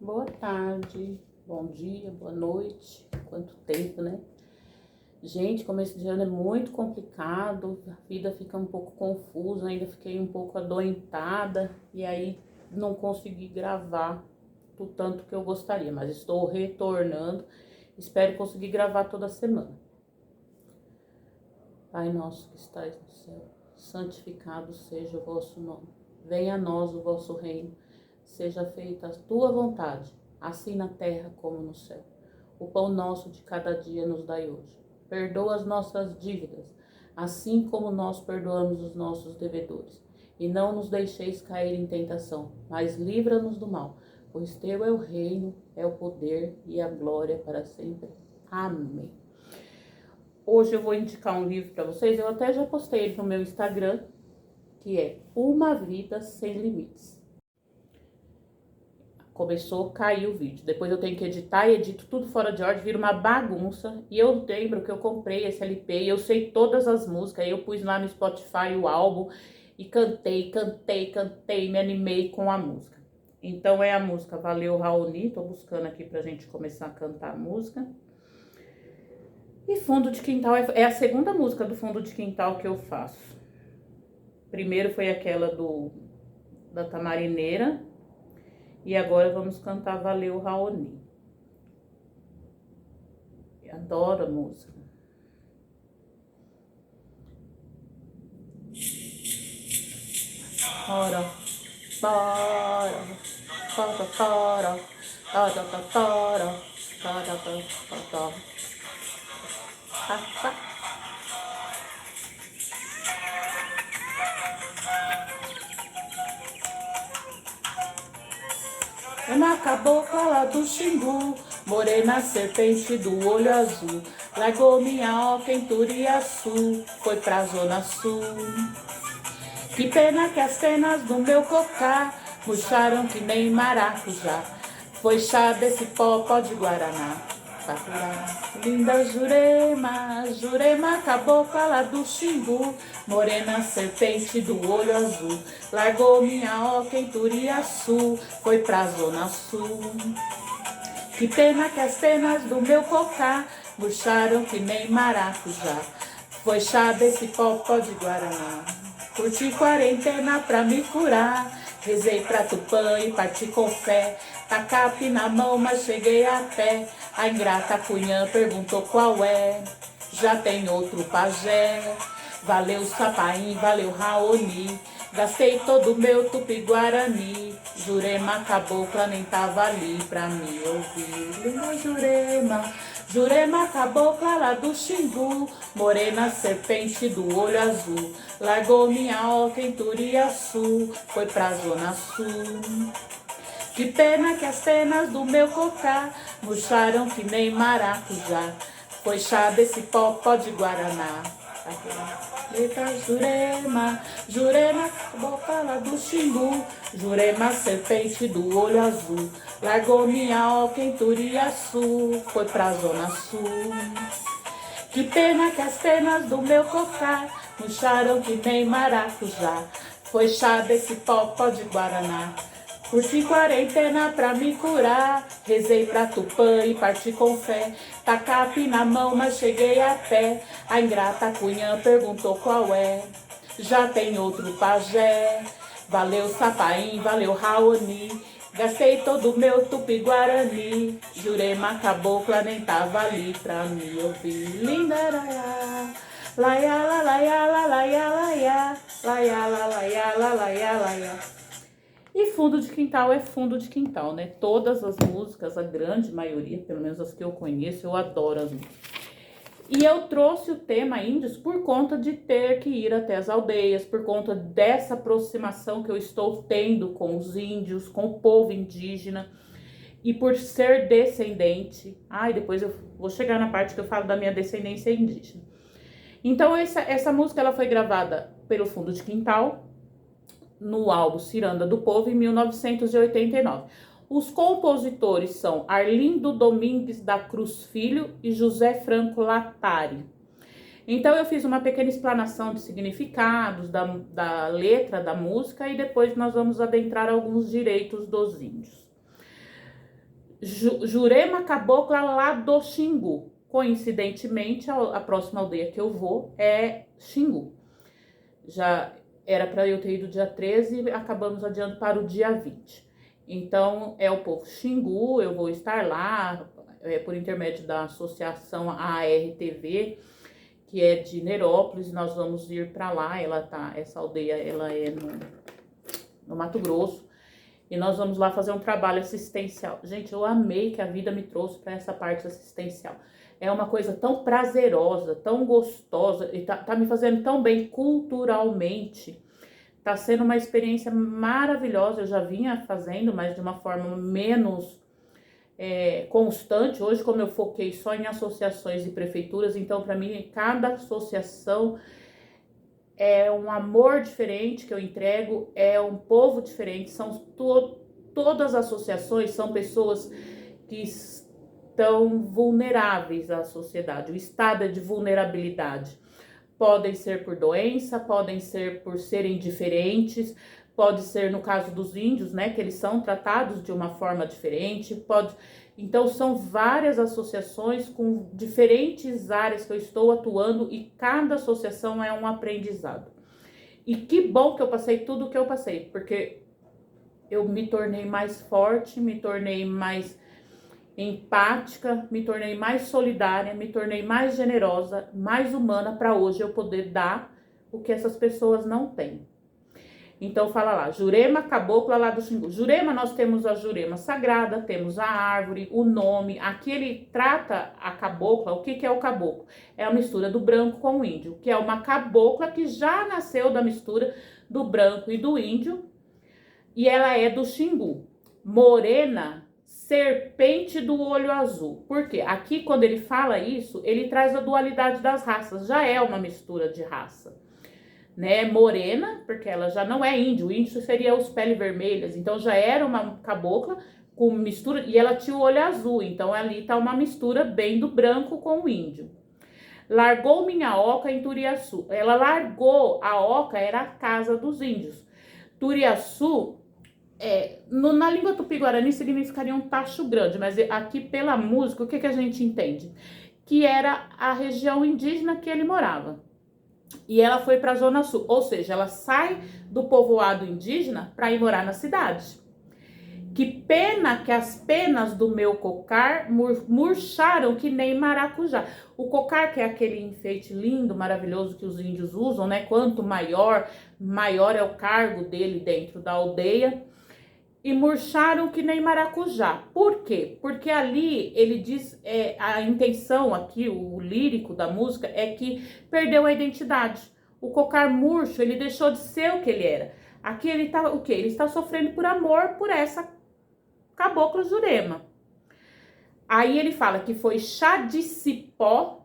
Boa tarde, bom dia, boa noite. Quanto tempo, né? Gente, como esse ano é muito complicado, a vida fica um pouco confusa, ainda fiquei um pouco adoentada e aí não consegui gravar o tanto que eu gostaria, mas estou retornando, espero conseguir gravar toda semana. Pai nosso que estais no céu, santificado seja o vosso nome. Venha a nós o vosso reino, seja feita a tua vontade, assim na terra como no céu. O pão nosso de cada dia nos dai hoje. Perdoa as nossas dívidas, assim como nós perdoamos os nossos devedores. E não nos deixeis cair em tentação, mas livra-nos do mal, pois teu é o reino, é o poder e a glória para sempre. Amém. Hoje eu vou indicar um livro para vocês, eu até já postei ele no meu Instagram, que é Uma Vida Sem Limites. Começou, caiu o vídeo. Depois eu tenho que editar e edito tudo fora de ordem, vira uma bagunça. E eu lembro que eu comprei esse LP e eu sei todas as músicas. Aí eu pus lá no Spotify o álbum e cantei, me animei com a música. Então é a música Valeu Raoni, tô buscando aqui pra gente começar a cantar a música. E Fundo de Quintal é a segunda música do Fundo de Quintal que eu faço. Primeiro foi aquela da Tamarineira. E agora vamos cantar Valeu Raoni. Eu adoro a música. Ora, bora, tora, tora, tora, tora, tora, tora, tora. Uma cabocla lá do Xingu, morena serpente do olho azul, largou minha oca em Turiaçu, foi pra Zona Sul. Que pena que as penas do meu cocá murcharam que nem maracujá, foi chá desse pó de Guaraná. Linda Jurema, Jurema cabocla lá do Xingu, morena serpente do olho azul, largou minha oca em Turiaçu, foi pra Zona Sul. Que pena que as penas do meu cocá murcharam que nem maracujá, foi chá desse pó de Guaraná. Curti quarentena pra me curar, rezei pra Tupã e parti com fé, tacape na mão, mas cheguei a pé. A ingrata cunhã perguntou qual é, já tem outro pajé. Valeu Sapaim, valeu Raoni, gastei todo o meu tupi-guarani. Jurema cabocla nem tava ali pra me ouvir. Linda Jurema, Jurema cabocla lá do Xingu, morena serpente do olho azul, largou minha oca em Turiaçu, foi pra Zona Sul. Que pena que as penas do meu cocá murcharam que nem maracujá, foi chá desse pó de Guaraná. Eita Jurema, Jurema cabocla lá do Xingu, Jurema serpente do olho azul, largou minha oca em Turiaçu, foi pra Zona Sul. Que pena que as penas do meu cocá murcharam que nem maracujá, foi chá desse pó de Guaraná. Curti quarentena pra me curar, rezei pra Tupã e parti com fé, tacape na mão, mas cheguei a pé. A ingrata cunhã perguntou qual é, já tem outro pajé. Valeu Sapaim, valeu Raoni, gastei todo o meu tupi-guarani. Jurema cabocla nem tava ali pra me ouvir. Linda laia, laia, laia, laia, laia, laia, laia, laia, laia. E Fundo de Quintal é fundo de quintal, né? Todas as músicas, a grande maioria, pelo menos as que eu conheço, eu adoro as músicas. E eu trouxe o tema índios por conta de ter que ir até as aldeias, por conta dessa aproximação que eu estou tendo com os índios, com o povo indígena, e por ser descendente. Depois eu vou chegar na parte que eu falo da minha descendência indígena. Então essa música ela foi gravada pelo Fundo de Quintal, no álbum Ciranda do Povo, em 1989. Os compositores são Arlindo Domingues da Cruz Filho e José Franco Latari. Então eu fiz uma pequena explanação de significados da letra da música e depois nós vamos adentrar alguns direitos dos índios. Jurema Cabocla lá do Xingu. Coincidentemente, a próxima aldeia que eu vou é Xingu. Já era para eu ter ido dia 13 e acabamos adiando para o dia 20. Então, é o povo Xingu, eu vou estar lá por intermédio da associação ARTV, que é de Nerópolis, nós vamos ir para lá. Essa aldeia ela é no Mato Grosso. E nós vamos lá fazer um trabalho assistencial. Gente, eu amei que a vida me trouxe para essa parte assistencial. É uma coisa tão prazerosa, tão gostosa, e tá me fazendo tão bem culturalmente. Tá sendo uma experiência maravilhosa. Eu já vinha fazendo, mas de uma forma menos constante. Hoje, como eu foquei só em associações e prefeituras, então para mim cada associação é um amor diferente que eu entrego, é um povo diferente, todas as associações são pessoas que estão vulneráveis à sociedade. O estado é de vulnerabilidade. Podem ser por doença, podem ser por serem diferentes, pode ser no caso dos índios, né, que eles são tratados de uma forma diferente, Então, são várias associações com diferentes áreas que eu estou atuando e cada associação é um aprendizado. E que bom que eu passei tudo o que eu passei, porque eu me tornei mais forte, me tornei mais empática, me tornei mais solidária, me tornei mais generosa, mais humana para hoje eu poder dar o que essas pessoas não têm. Então fala lá, Jurema Cabocla lá do Xingu. Jurema, nós temos a Jurema Sagrada, temos a árvore, o nome. Aqui ele trata a cabocla. O que é o caboclo? É a mistura do branco com o índio, que é uma cabocla que já nasceu da mistura do branco e do índio, e ela é do Xingu. Morena, serpente do olho azul. Por quê? Aqui quando ele fala isso, ele traz a dualidade das raças, já é uma mistura de raça. Né, morena, porque ela já não é índio, o índio seria os peles vermelhas, então já era uma cabocla com mistura, e ela tinha o olho azul, então ali tá uma mistura bem do branco com o índio. Largou minha oca em Turiaçu, ela largou, a oca era a casa dos índios. Turiaçu, na língua tupi-guarani significaria um tacho grande, mas aqui pela música, o que a gente entende? Que era a região indígena que ele morava. E ela foi para a Zona Sul, ou seja, ela sai do povoado indígena para ir morar na cidade. Que pena que as penas do meu cocar murcharam que nem maracujá. O cocar, que é aquele enfeite lindo, maravilhoso que os índios usam, né? Quanto maior é o cargo dele dentro da aldeia. E murcharam que nem maracujá. Por quê? Porque ali ele diz, a intenção aqui, o lírico da música, é que perdeu a identidade. O cocar murcho, ele deixou de ser o que ele era. Aqui ele tá o quê? Ele está sofrendo por amor por essa cabocla Jurema. Aí ele fala que foi chá de cipó,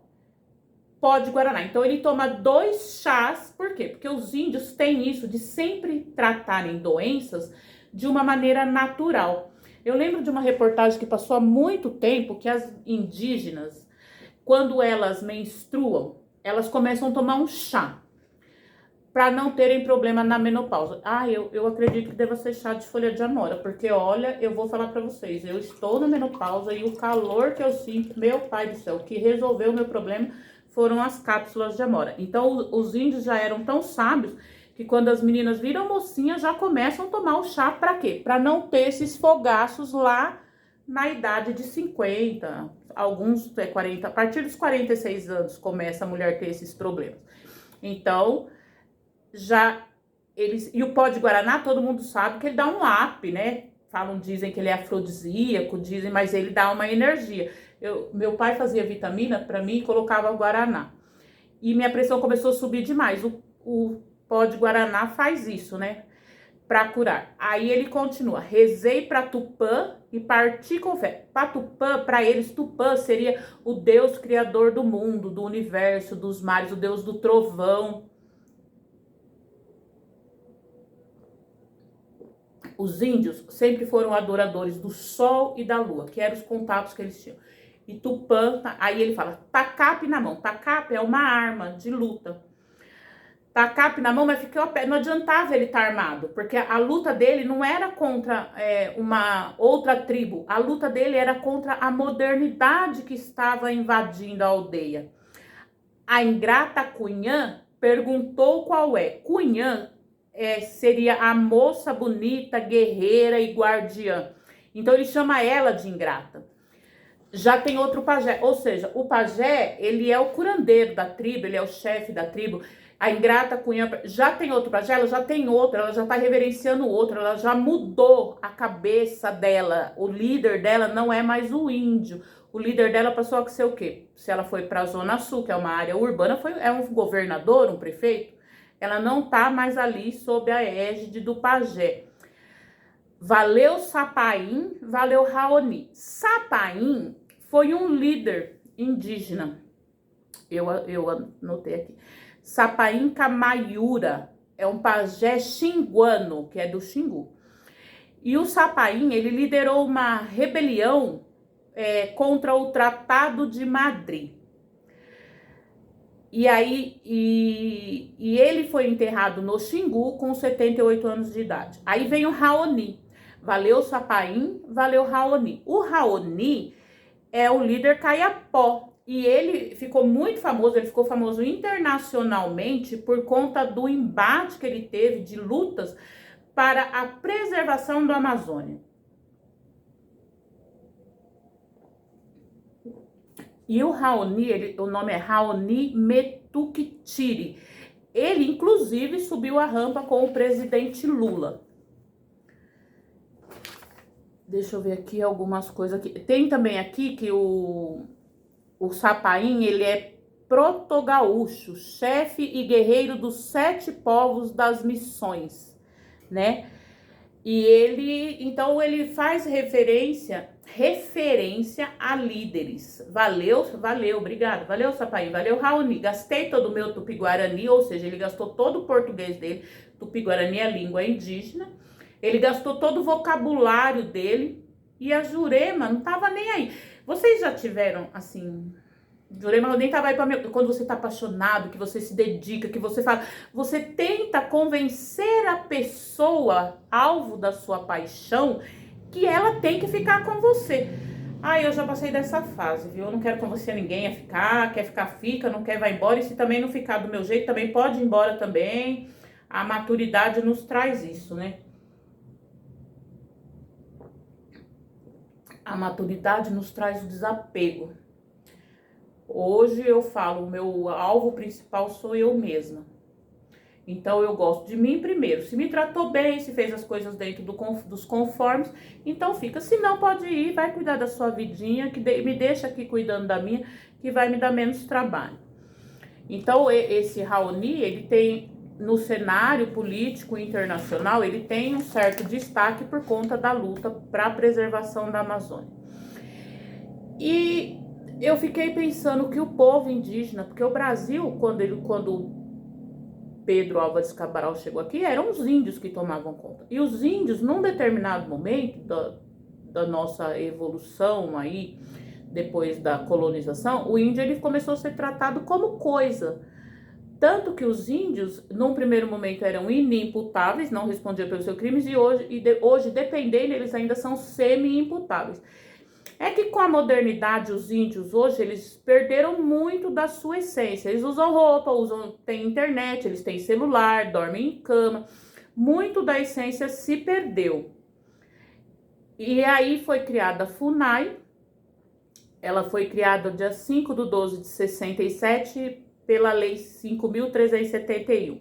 pó de guaraná. Então ele toma 2 chás, por quê? Porque os índios têm isso de sempre tratarem doenças de uma maneira natural. Eu lembro de uma reportagem que passou há muito tempo que as indígenas, quando elas menstruam, elas começam a tomar um chá para não terem problema na menopausa. Eu acredito que deva ser chá de folha de amora, porque olha, eu vou falar para vocês, eu estou na menopausa e o calor que eu sinto, meu pai do céu, que resolveu o meu problema foram as cápsulas de amora. Então os índios já eram tão sábios que quando as meninas viram mocinha já começam a tomar o chá para quê? Para não ter esses fogaços lá na idade de 50, alguns 40, a partir dos 46 anos começa a mulher ter esses problemas. Então, e o pó de guaraná, todo mundo sabe que ele dá um up, né? Dizem que ele é afrodisíaco, mas ele dá uma energia. Meu pai fazia vitamina para mim e colocava guaraná. E minha pressão começou a subir demais. O pó de guaraná faz isso, né? Para curar. Aí ele continua. Rezei para Tupã e parti com fé. Para Tupã, para eles, Tupã seria o Deus criador do mundo, do universo, dos mares, o Deus do trovão. Os índios sempre foram adoradores do sol e da lua, que eram os contatos que eles tinham. E Tupã, aí ele fala, tacape na mão. Tacape é uma arma de luta. tacape na mão, mas ficou a pé. Não adiantava ele estar armado, porque a luta dele não era contra uma outra tribo. A luta dele era contra a modernidade que estava invadindo a aldeia. A ingrata Cunhã perguntou qual é. Cunhã seria a moça bonita, guerreira e guardiã. Então ele chama ela de ingrata. Já tem outro pajé, ou seja, o pajé, ele é o curandeiro da tribo, ele é o chefe da tribo. A ingrata Cunhã, já tem outro pajé, ela já tem outro, ela já tá reverenciando outro, ela já mudou a cabeça dela. O líder dela não é mais o índio. O líder dela passou a ser o quê? Se ela foi para a Zona Sul, que é uma área urbana, é um governador, um prefeito, ela não tá mais ali sob a égide do pajé. Valeu Sapaim, valeu Raoni. Sapaim foi um líder indígena. Eu anotei aqui. Sapaim Camaiura é um pajé xinguano, que é do Xingu. E o Sapaim, ele liderou uma rebelião contra o Tratado de Madrid. E aí, ele foi enterrado no Xingu com 78 anos de idade. Aí vem o Raoni. Valeu Sapaim, valeu Raoni. O Raoni é o líder Kayapó. E ele ficou muito famoso, ele ficou famoso internacionalmente por conta do embate que ele teve de lutas para a preservação da Amazônia. E o Raoni, o nome é Raoni Metuktiri. Ele, inclusive, subiu a rampa com o presidente Lula. Deixa eu ver aqui algumas coisas aqui. Tem também aqui que o Sapaim, ele é proto-gaúcho, chefe e guerreiro dos 7 povos das missões, né? E então ele faz referência a líderes. Valeu, obrigado. Valeu, Sapaim, valeu, Raoni. Gastei todo o meu tupi-guarani, ou seja, ele gastou todo o português dele. Tupi-guarani é a língua indígena. Ele gastou todo o vocabulário dele. E a Jurema não tava nem aí. Vocês já tiveram, assim... Jurema nem tava aí pra mim. Quando você tá apaixonado, que você se dedica, que você fala... Você tenta convencer a pessoa, alvo da sua paixão, que ela tem que ficar com você. Eu já passei dessa fase, viu? Eu não quero convencer ninguém a ficar. Quer ficar, fica. Não quer, vai embora. E se também não ficar do meu jeito, também pode ir embora também. A maturidade nos traz isso, né? A maturidade nos traz o desapego. Hoje eu falo, o meu alvo principal sou eu mesma. Então eu gosto de mim primeiro. Se me tratou bem, se fez as coisas dentro dos conformes, então fica. Se não, pode ir, vai cuidar da sua vidinha, que me deixa aqui cuidando da minha, que vai me dar menos trabalho. Então esse Raoni, ele tem, no cenário político internacional, ele tem um certo destaque por conta da luta para a preservação da Amazônia. E eu fiquei pensando que o povo indígena, porque o Brasil, quando Pedro Álvares Cabral chegou aqui, eram os índios que tomavam conta. E os índios, num determinado momento da nossa evolução aí, depois da colonização, o índio ele começou a ser tratado como coisa. Tanto que os índios, num primeiro momento, eram inimputáveis, não respondiam pelos seus crimes, e hoje, dependendo, eles ainda são semi-imputáveis. É que com a modernidade, os índios hoje, eles perderam muito da sua essência. Eles usam roupa, têm internet, eles têm celular, dormem em cama. Muito da essência se perdeu. E aí foi criada a FUNAI. Ela foi criada dia 5/12/67 pela Lei 5.371.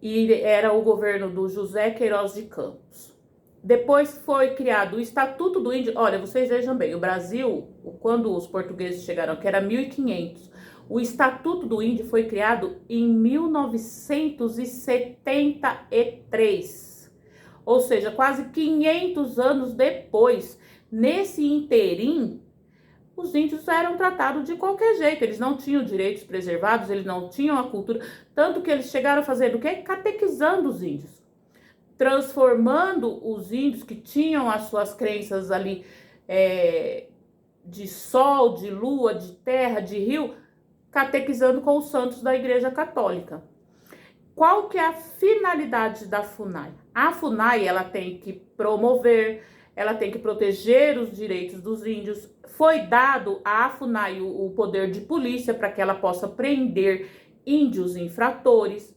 E era o governo do José Queiroz de Campos. Depois foi criado o Estatuto do Índio. Olha, vocês vejam bem, o Brasil, quando os portugueses chegaram aqui, era 1500. O Estatuto do Índio foi criado em 1973. Ou seja, quase 500 anos depois. Nesse interim, os índios eram tratados de qualquer jeito. Eles não tinham direitos preservados, eles não tinham a cultura. Tanto que eles chegaram a fazer o quê? Catequizando os índios. Transformando os índios que tinham as suas crenças ali de sol, de lua, de terra, de rio, catequizando com os santos da Igreja Católica. Qual que é a finalidade da FUNAI? A FUNAI, ela tem que promover, ela tem que proteger os direitos dos índios. Foi dado à FUNAI o poder de polícia para que ela possa prender índios infratores.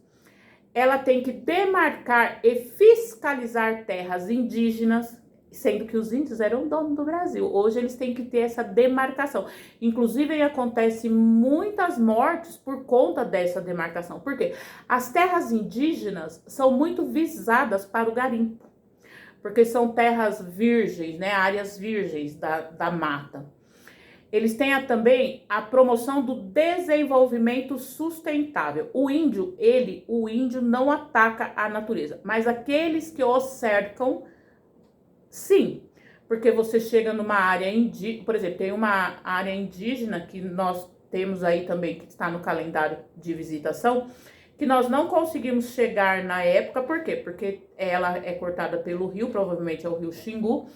Ela tem que demarcar e fiscalizar terras indígenas, sendo que os índios eram donos do Brasil. Hoje eles têm que ter essa demarcação. Inclusive, acontece muitas mortes por conta dessa demarcação. Por quê? As terras indígenas são muito visadas para o garimpo, porque são terras virgens, né? Áreas virgens da mata. Eles têm também a promoção do desenvolvimento sustentável. O índio não ataca a natureza, mas aqueles que o cercam, sim. Porque você chega numa área indígena, por exemplo, tem uma área indígena que nós temos aí também, que está no calendário de visitação, que nós não conseguimos chegar na época. Por quê? Porque ela é cortada pelo rio, provavelmente é o rio Xingu,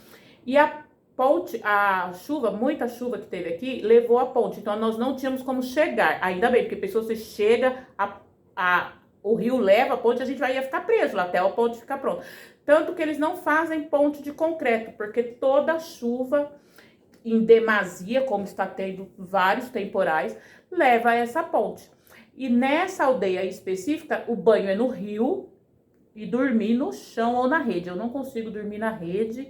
e muita chuva que teve aqui, levou a ponte. Então, nós não tínhamos como chegar. Ainda bem, porque pessoa, você chega, o rio leva a ponte, a gente ia ficar preso lá até a ponte ficar pronta. Tanto que eles não fazem ponte de concreto, porque toda chuva, em demasia, como está tendo vários temporais, leva a essa ponte. E nessa aldeia específica, o banho é no rio e dormir no chão ou na rede. Eu não consigo dormir na rede,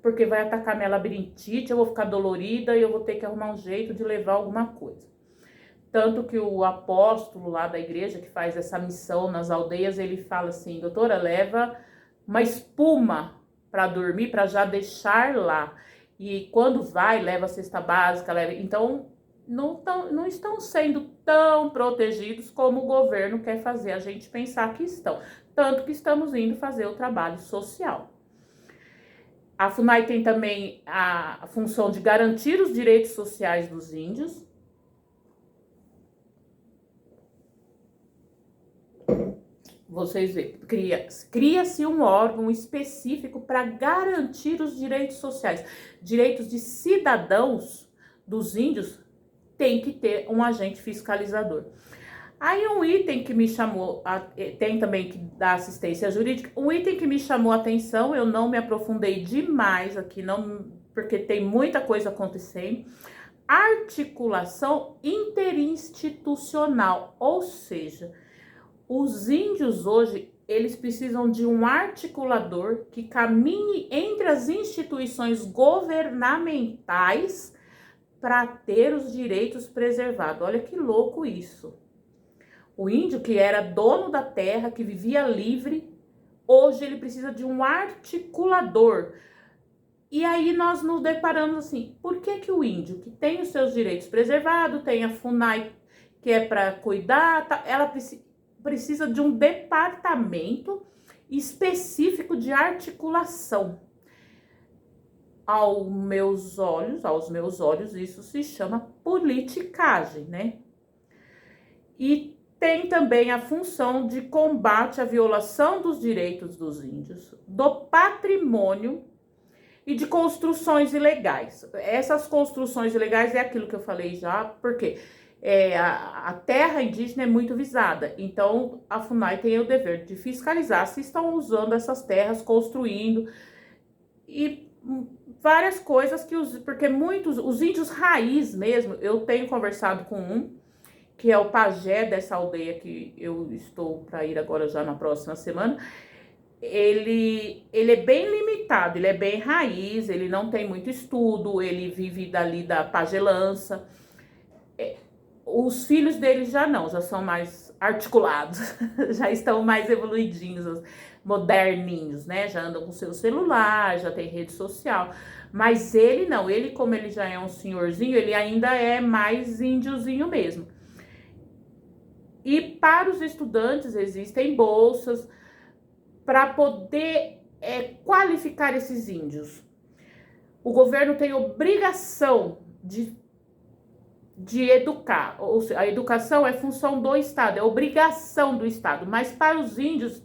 porque vai atacar minha labirintite, eu vou ficar dolorida e eu vou ter que arrumar um jeito de levar alguma coisa. Tanto que o apóstolo lá da igreja, que faz essa missão nas aldeias, ele fala assim: doutora, leva uma espuma para dormir, para já deixar lá. E quando vai, leva a cesta básica, leva... Então, não estão sendo tão protegidos como o governo quer fazer a gente pensar que estão. Tanto que estamos indo fazer o trabalho social. A FUNAI tem também a função de garantir os direitos sociais dos índios. Vocês veem, cria-se um órgão específico para garantir os direitos sociais. Direitos de cidadãos dos índios tem que ter um agente fiscalizador. Aí um item que me chamou, tem também que dar assistência jurídica, um item que me chamou a atenção, eu não me aprofundei demais aqui, não, porque tem muita coisa acontecendo, articulação interinstitucional, ou seja, os índios hoje, eles precisam de um articulador que caminhe entre as instituições governamentais para ter os direitos preservados. Olha que louco isso. O índio que era dono da terra, que vivia livre, hoje ele precisa de um articulador. E aí nós nos deparamos assim, por que o índio que tem os seus direitos preservados, tem a FUNAI que é para cuidar, ela precisa de um departamento específico de articulação? Aos meus olhos, isso se chama politicagem, né? E tem também a função de combate à violação dos direitos dos índios, do patrimônio e de construções ilegais. Essas construções ilegais é aquilo que eu falei já, porque a terra indígena é muito visada. Então, a FUNAI tem o dever de fiscalizar se estão usando essas terras, construindo e várias coisas porque os índios raiz mesmo, eu tenho conversado com um, que é o pajé dessa aldeia que eu estou para ir agora já na próxima semana. Ele é bem limitado, ele é bem raiz, ele não tem muito estudo, ele vive dali da pagelança. Os filhos dele já são mais articulados, já estão mais evoluidinhos, moderninhos, né? Já andam com seu celular, já tem rede social. Mas ele não, como ele já é um senhorzinho, ele ainda é mais índiozinho mesmo. E para os estudantes existem bolsas para poder qualificar esses índios. O governo tem obrigação de educar. Ou seja, a educação é função do Estado, é obrigação do Estado. Mas para os índios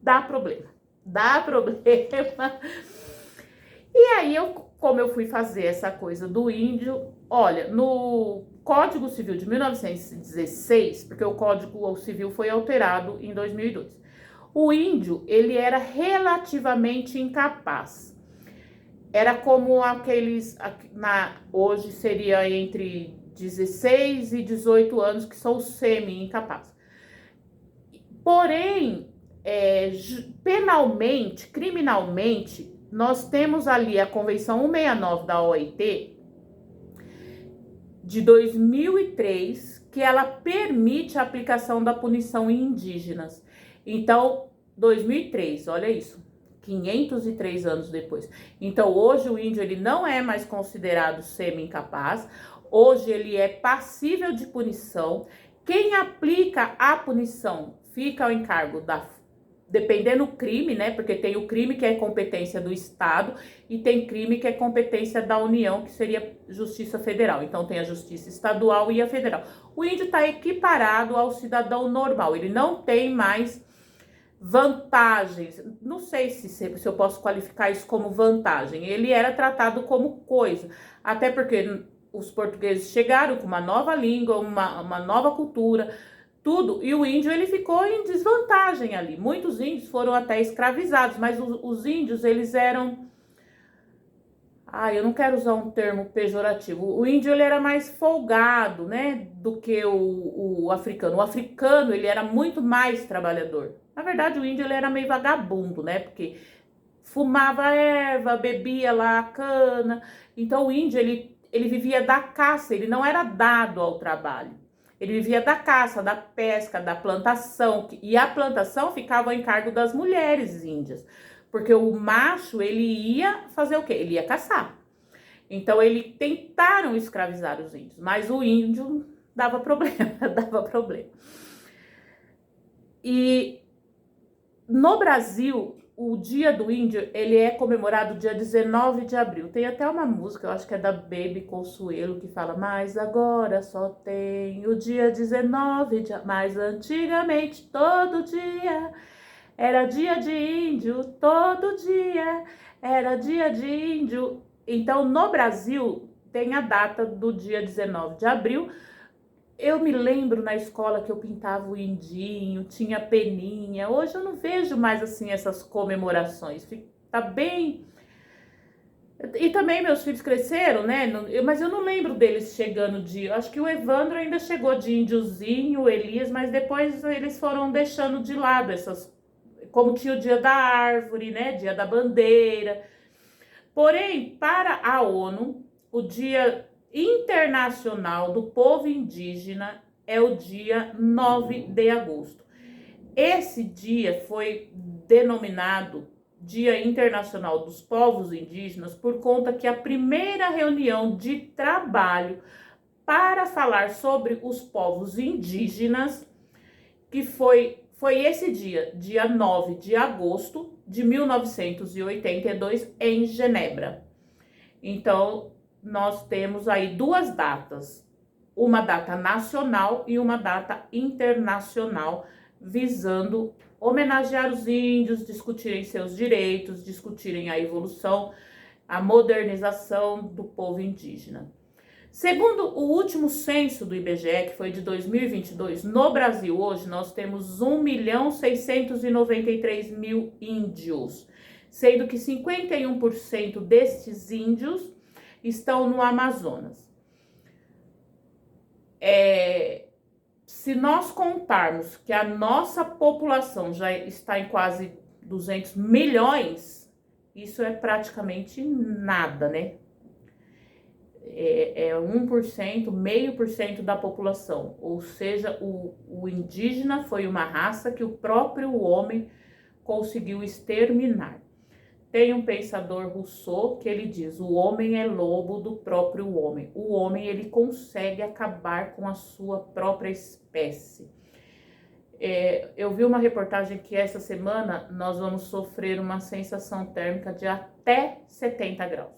dá problema. Dá problema. E aí eu como eu fui fazer essa coisa do índio, olha, no Código Civil de 1916, porque o Código Civil foi alterado em 2002, o índio, ele era relativamente incapaz. Era como aqueles, hoje seria entre 16 e 18 anos, que são os semi-incapazes. Porém, penalmente, criminalmente, nós temos ali a Convenção 169 da OIT, de 2003, que ela permite a aplicação da punição em indígenas. Então, 2003, olha isso, 503 anos depois. Então, hoje o índio ele não é mais considerado semi-incapaz, hoje ele é passível de punição. Quem aplica a punição fica ao encargo dependendo do crime, né? Porque tem o crime que é competência do Estado e tem crime que é competência da União, que seria Justiça Federal. Então tem a Justiça Estadual e a Federal. O índio está equiparado ao cidadão normal, ele não tem mais vantagens. Não sei se eu posso qualificar isso como vantagem. Ele era tratado como coisa, até porque os portugueses chegaram com uma nova língua, uma nova cultura, tudo, e o índio ele ficou em desvantagem ali. Muitos índios foram até escravizados, mas os índios eles eram, eu não quero usar um termo pejorativo, o índio ele era mais folgado, né, do que o africano. O africano ele era muito mais trabalhador. Na verdade o índio ele era meio vagabundo, né, porque fumava erva, bebia lá a cana. Então o índio ele vivia da caça, ele não era dado ao trabalho. Ele vivia da caça, da pesca, da plantação, e a plantação ficava ao encargo das mulheres índias, porque o macho, ele ia fazer o quê? Ele ia caçar. Então, eles tentaram escravizar os índios, mas o índio dava problema, dava problema. E no Brasil, o Dia do Índio, ele é comemorado dia 19 de abril. Tem até uma música, eu acho que é da Baby Consuelo, que fala: mas agora só tem o dia 19 de abril. Mas antigamente, todo dia era dia de índio, todo dia era dia de índio. Então, no Brasil, tem a data do dia 19 de abril. Eu me lembro na escola que eu pintava o indinho, tinha peninha. Hoje eu não vejo mais assim essas comemorações. Tá bem. E também meus filhos cresceram, né? Mas eu não lembro deles chegando de. Acho que o Evandro ainda chegou de índiozinho, o Elias, mas depois eles foram deixando de lado essas. Como tinha o dia da árvore, né? Dia da bandeira. Porém, para a ONU, o Dia Internacional do Povo Indígena é o dia 9 de agosto. Esse dia foi denominado Dia Internacional dos Povos Indígenas por conta que a primeira reunião de trabalho para falar sobre os povos indígenas, que foi esse dia 9 de agosto de 1982, em Genebra. Então, nós temos aí duas datas, uma data nacional e uma data internacional, visando homenagear os índios, discutirem seus direitos, discutirem a evolução, a modernização do povo indígena. Segundo o último censo do IBGE, que foi de 2022, no Brasil hoje nós temos 1.693.000 índios, sendo que 51% destes índios estão no Amazonas. Se nós contarmos que a nossa população já está em quase 200 milhões, isso é praticamente nada, né? É 1%, 0,5% da população. Ou seja, o indígena foi uma raça que o próprio homem conseguiu exterminar. Tem um pensador Rousseau que ele diz: o homem é lobo do próprio homem. O homem ele consegue acabar com a sua própria espécie. Eu vi uma reportagem que essa semana nós vamos sofrer uma sensação térmica de até 70 graus.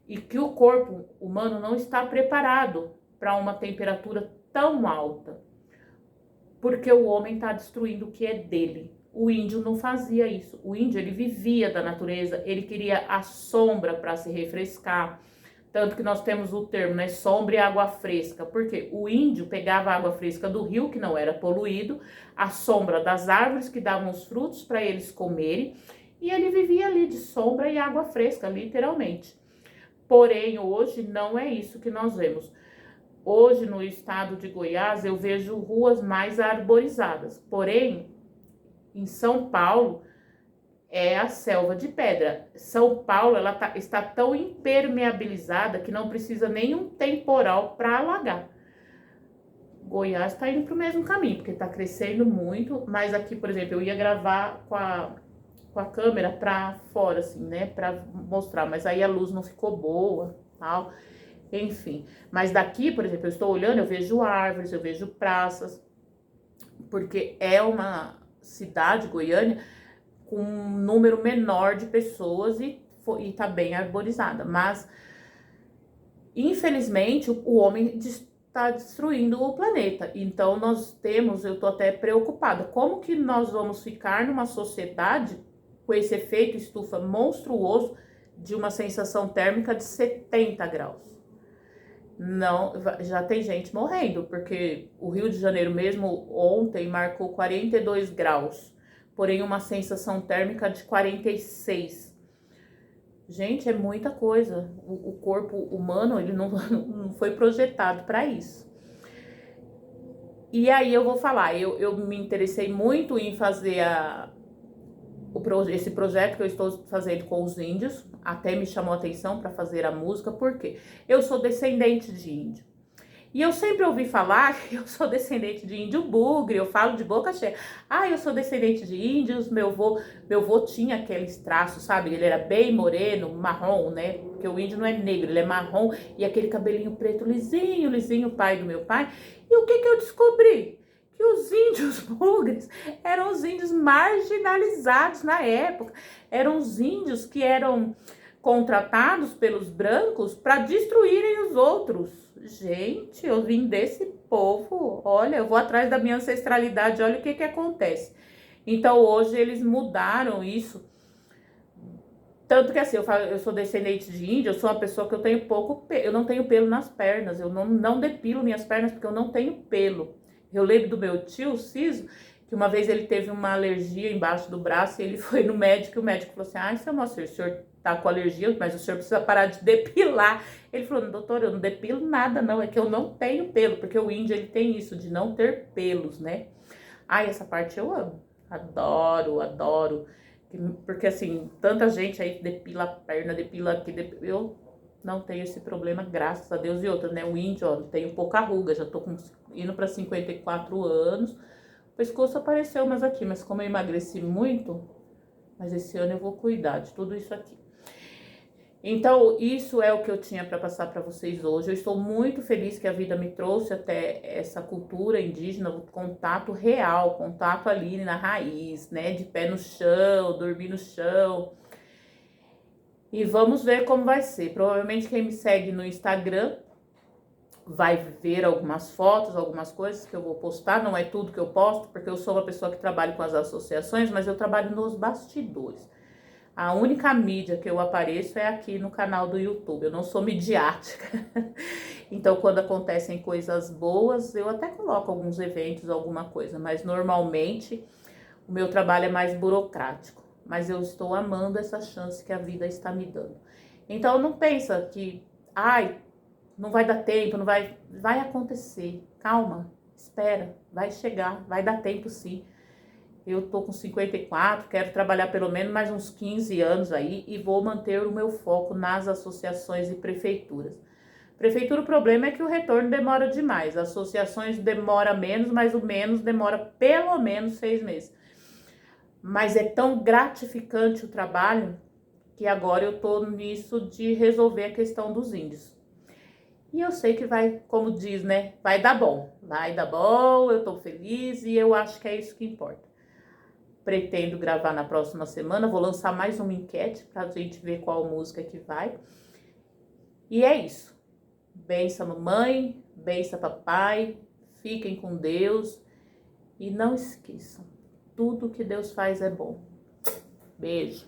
E que o corpo humano não está preparado para uma temperatura tão alta. Porque o homem está destruindo o que é dele. O índio não fazia isso. O índio, ele vivia da natureza, ele queria a sombra para se refrescar. Tanto que nós temos o termo, né, sombra e água fresca. Porque o índio pegava a água fresca do rio, que não era poluído, a sombra das árvores que davam os frutos para eles comerem, e ele vivia ali de sombra e água fresca, literalmente. Porém, hoje não é isso que nós vemos. Hoje, no estado de Goiás, eu vejo ruas mais arborizadas. Porém, em São Paulo, é a selva de pedra. São Paulo está tão impermeabilizada que não precisa nenhum temporal para alagar. Goiás está indo para o mesmo caminho, porque está crescendo muito. Mas aqui, por exemplo, eu ia gravar com a câmera para fora, assim, né? Para mostrar. Mas aí a luz não ficou boa, tal. Enfim. Mas daqui, por exemplo, eu estou olhando, eu vejo árvores, eu vejo praças. Porque é uma cidade, Goiânia, com um número menor de pessoas e tá bem arborizada. Mas, infelizmente, o homem está destruindo o planeta. Então, eu tô até preocupada. Como que nós vamos ficar numa sociedade com esse efeito estufa monstruoso de uma sensação térmica de 70 graus? Não, já tem gente morrendo, porque o Rio de Janeiro mesmo ontem marcou 42 graus, porém uma sensação térmica de 46. Gente, é muita coisa. O corpo humano, ele não foi projetado para isso. E aí eu vou falar, eu me interessei muito em fazer esse projeto que eu estou fazendo com os índios, até me chamou a atenção para fazer a música, porque eu sou descendente de índio. E eu sempre ouvi falar que eu sou descendente de índio bugre, eu falo de boca cheia. Ah, eu sou descendente de índios, meu vô tinha aqueles traços, sabe? Ele era bem moreno, marrom, né? Porque o índio não é negro, ele é marrom, e aquele cabelinho preto lisinho, lisinho, pai do meu pai. E o que eu descobri? Que os índios bugres eram os índios marginalizados na época. Eram os índios que eram contratados pelos brancos para destruírem os outros. Gente, eu vim desse povo. Olha, eu vou atrás da minha ancestralidade, olha o que acontece. Então, hoje eles mudaram isso. Tanto que assim, eu sou descendente de índio, eu sou uma pessoa que eu tenho eu não tenho pelo nas pernas, eu não depilo minhas pernas porque eu não tenho pelo. Eu lembro do meu tio, o Ciso, que uma vez ele teve uma alergia embaixo do braço e ele foi no médico e o médico falou assim, ai, seu moço, o senhor tá com alergia, mas o senhor precisa parar de depilar. Ele falou, doutor, eu não depilo nada não, é que eu não tenho pelo, porque o índio ele tem isso, de não ter pelos, né? Ai, essa parte eu amo, adoro, porque assim, tanta gente aí depila a perna, depila aqui, eu não tenho esse problema, graças a Deus. E outra, né? O índio, ó, tenho pouca ruga, já tô indo para 54 anos. O pescoço apareceu mais aqui, mas como eu emagreci muito, mas esse ano eu vou cuidar de tudo isso aqui. Então, isso é o que eu tinha para passar para vocês hoje. Eu estou muito feliz que a vida me trouxe até essa cultura indígena, o contato real, contato ali na raiz, né? De pé no chão, dormir no chão. E vamos ver como vai ser. Provavelmente quem me segue no Instagram vai ver algumas fotos, algumas coisas que eu vou postar. Não é tudo que eu posto, porque eu sou uma pessoa que trabalha com as associações, mas eu trabalho nos bastidores. A única mídia que eu apareço é aqui no canal do YouTube. Eu não sou midiática. Então, quando acontecem coisas boas, eu até coloco alguns eventos, alguma coisa. Mas, normalmente, o meu trabalho é mais burocrático. Mas eu estou amando essa chance que a vida está me dando. Então, não pensa que, ai, não vai dar tempo, não vai... Vai acontecer. Calma, espera, vai chegar, vai dar tempo sim. Eu tô com 54, quero trabalhar pelo menos mais uns 15 anos aí e vou manter o meu foco nas associações e prefeituras. Prefeitura, o problema é que o retorno demora demais. Associações demora menos, mas o menos demora pelo menos 6 meses. Mas é tão gratificante o trabalho que agora eu tô nisso de resolver a questão dos índios. E eu sei que vai, como diz, né? Vai dar bom, eu tô feliz e eu acho que é isso que importa. Pretendo gravar na próxima semana, vou lançar mais uma enquete pra gente ver qual música que vai. E é isso. Benção mamãe, benção papai, fiquem com Deus e não esqueçam, tudo que Deus faz é bom. Beijo.